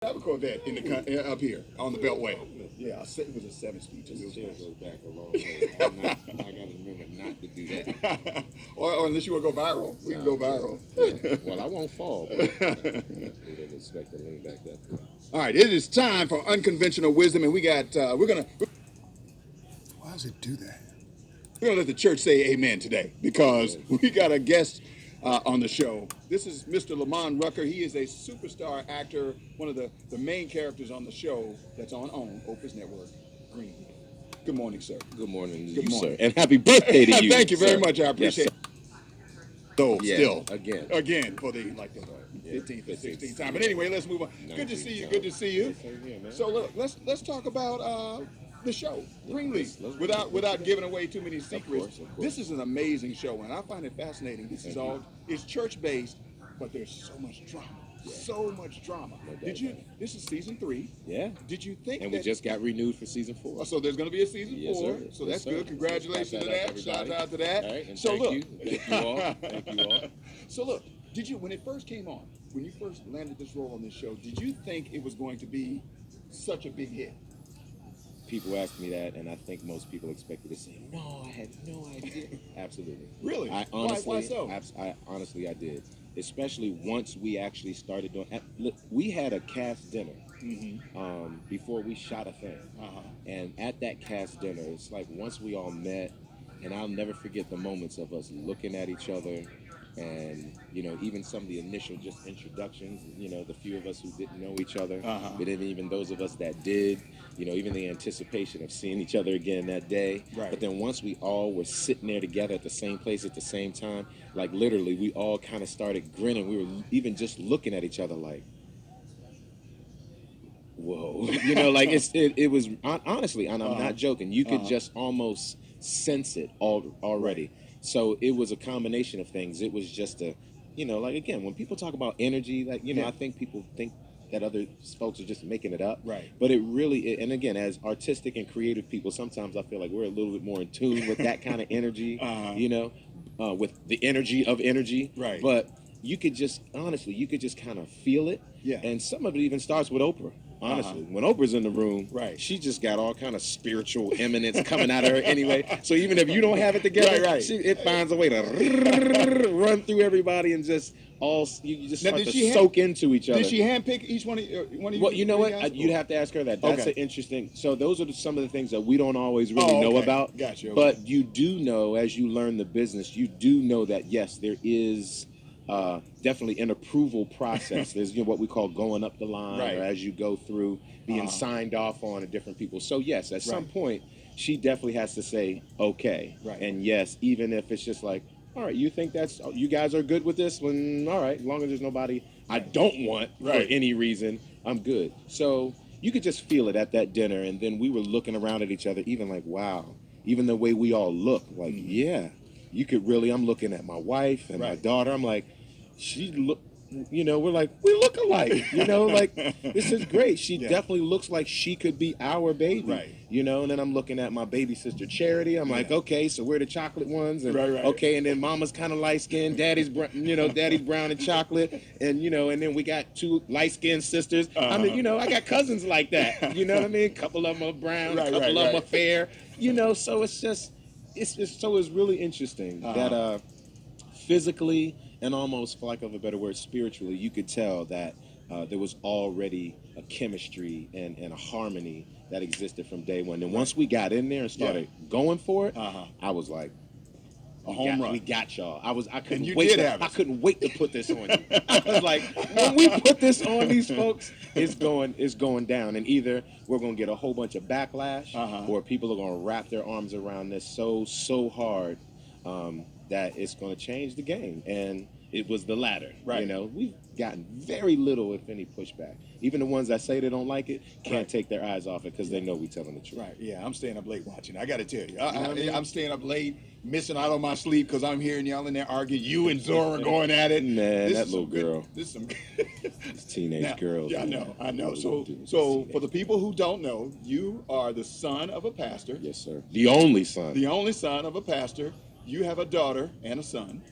I have a Corvette in the up here on the Beltway. Yeah, it was a 7-speed. This chair goes back a long way. I got to remember not to do that. or unless you want to go viral, we can go viral. Well, I won't fall. But we didn't expect to lean back that far. All right, it is time for unconventional wisdom, and we got we're gonna. Why does it do that? We're gonna let the church say amen today because we got a guest on the show. This is Mr. Lamman Rucker. He is a superstar actor, one of the main characters on the show that's on Opus Network, Green. Good morning, sir. Good morning to Good you, morning. sir. And happy birthday to you. Thank you very sir. much. I appreciate it. So Yeah, still again for the 15th or 16th time. But anyway, let's move on. Good to see you. Good to see you. So look, let's talk about the show, Greenleaf, without giving away too many secrets. Of course. This is an amazing show, and I find it fascinating. This is it's church based, but there's so much drama. Yeah. So much drama. This is season 3. Yeah. Did you think we just got renewed for season 4? Oh, so there's going to be a season 4. Sir. So that's good. Congratulations to that. Shout out to that. All right, and so thank you all. Thank you all. So look, did you, when it first came on, when you first landed this role on this show, did you think it was going to be such a big hit? People ask me that, and I think most people expected to say, "No, I had no idea." Absolutely. Really? I honestly, why so? I did. Especially once we actually started doing. Look, we had a cast dinner before we shot a thing, and at that cast dinner, it's like once we all met, and I'll never forget the moments of us looking at each other. And even some of the initial just introductions, the few of us who didn't know each other, but then even those of us that did, even the anticipation of seeing each other again that day. Right. But then once we all were sitting there together at the same place at the same time, like literally we all kind of started grinning. We were even just looking at each other like, whoa, like it was honestly, and I'm not joking, you could just almost sense it already. Right. So it was a combination of things. It was just like again, when people talk about energy, like, I think people think that other folks are just making it up. Right. But it really, and again, as artistic and creative people, sometimes I feel like we're a little bit more in tune with that kind of energy, with the energy of energy. Right. But you could just kind of feel it. Yeah. And some of it even starts with Oprah. Honestly, when Oprah's in the room, right, she just got all kind of spiritual eminence coming out of her anyway. So even if you don't have it together, it finds a way to run through everybody and just you just start to soak into each other. Did she handpick each one of you? Well, you know what? You'd have to ask her that. That's an interesting. So those are some of the things that we don't always really know about. Gotcha. But you do know, as you learn the business, you do know that yes, there is. Definitely an approval process. There's what we call going up the line, or as you go through being signed off on to different people. So yes, at some point, she definitely has to say okay. Right. And yes, even if it's just like, all right, you think you guys are good with this? Well, all right, as long as there's nobody I don't want for any reason, I'm good. So you could just feel it at that dinner, and then we were looking around at each other, even like, wow, even the way we all look, like, you could really. I'm looking at my wife and my daughter. I'm like. She look, we're like, we look alike, like this is great. She definitely looks like she could be our baby, right? And then I'm looking at my baby sister Charity. I'm like, okay, so we're the chocolate ones, and okay, and then Mama's kind of light skinned, Daddy's Daddy's brown and chocolate, and and then we got 2 light skinned sisters. I mean, I got cousins like that. You know what I mean? A couple of them are brown, a couple of them are fair. So it's just, it's really interesting that physically. And almost, for lack of a better word, spiritually, you could tell that there was already a chemistry and a harmony that existed from day one. And once we got in there and started going for it, I was like, a home run. We got y'all. I couldn't wait to put this on you. I was like, when we put this on these folks, it's going down. And either we're going to get a whole bunch of backlash, or people are going to wrap their arms around this so hard. That it's going to change the game, and it was the latter. Right. We've gotten very little, if any, pushback. Even the ones that say they don't like it can't take their eyes off it because they know we're telling the truth. Right. Yeah, I'm staying up late watching. I got to tell you, I'm staying up late, missing out on my sleep because I'm hearing y'all in there arguing. You and Zora going at it. Man, that little girl. This is some teenage girls. Yeah, I know. So for the people who don't know, you are the son of a pastor. Yes, sir. The only son. The only son of a pastor. You have a daughter and a son,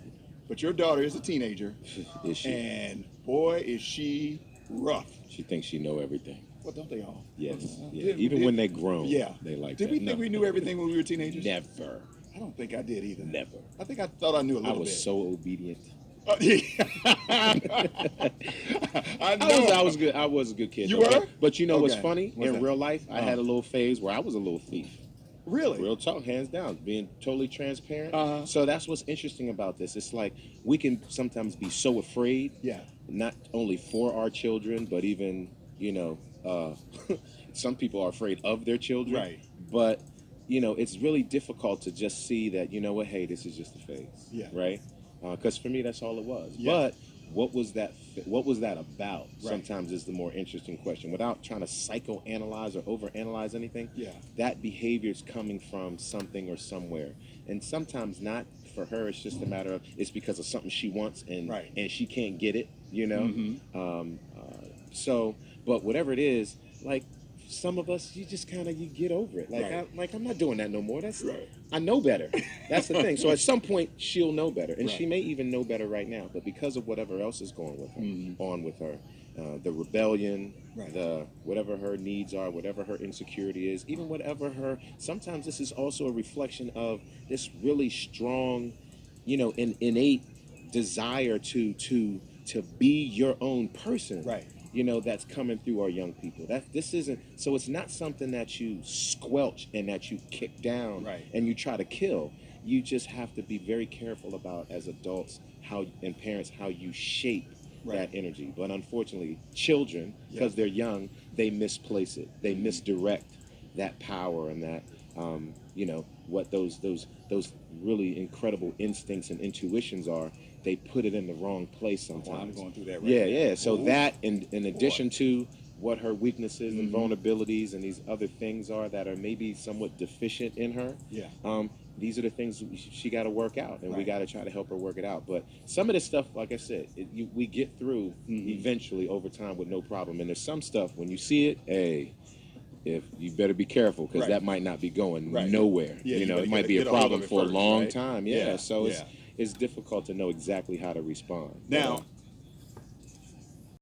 but your daughter is a teenager. Is she? And boy, is she Rough. She thinks she know everything. Well, don't they all? Yes. Even when they grown, yeah, they like did that. we think we knew everything when we were teenagers? Never. I don't think I did either. Never. I think I thought I knew a little bit. I was so obedient. I know. I was good. I was a good kid. You were? But you know what's funny? What's in that? real life, I had a little phase where I was a little thief. Really? Real talk, hands down, being totally transparent. So that's what's interesting about this. It's like we can sometimes be so afraid, not only for our children, but even, some people are afraid of their children. Right. But, it's really difficult to just see that, you know what, hey, this is just a phase. Yeah. Right? Because for me, that's all it was. Yeah. But what was that about? Right. Sometimes is the more interesting question. Without trying to psychoanalyze or overanalyze anything, that behavior is coming from something or somewhere. And sometimes not for her, it's just a matter of, it's because of something she wants and she can't get it, So, but whatever it is, like, some of us, you just kind of, you get over it. Like, I'm not doing that no more. I know better. That's the thing. So at some point, she'll know better. And she may even know better right now. But because of whatever else is going with her, on with her, the rebellion, the whatever her needs are, whatever her insecurity is, even whatever sometimes this is also a reflection of this really strong, innate desire to be your own person. Right. That's coming through our young people. So it's not something that you squelch and that you kick down and you try to kill. You just have to be very careful about, as adults, and parents, how you shape that energy. But unfortunately, children, because they're young, they misplace it. They misdirect that power and that, what those really incredible instincts and intuitions are. They put it in the wrong place sometimes. I'm going through that right now. So that, in addition to what her weaknesses and vulnerabilities and these other things are that are maybe somewhat deficient in her, these are the things she got to work out, and we got to try to help her work it out. But some of this stuff, like I said, we get through eventually over time with no problem. And there's some stuff, when you see it, hey, if you better be careful, because that might not be going nowhere. It might be a problem for a long time. So it's difficult to know exactly how to respond. Now,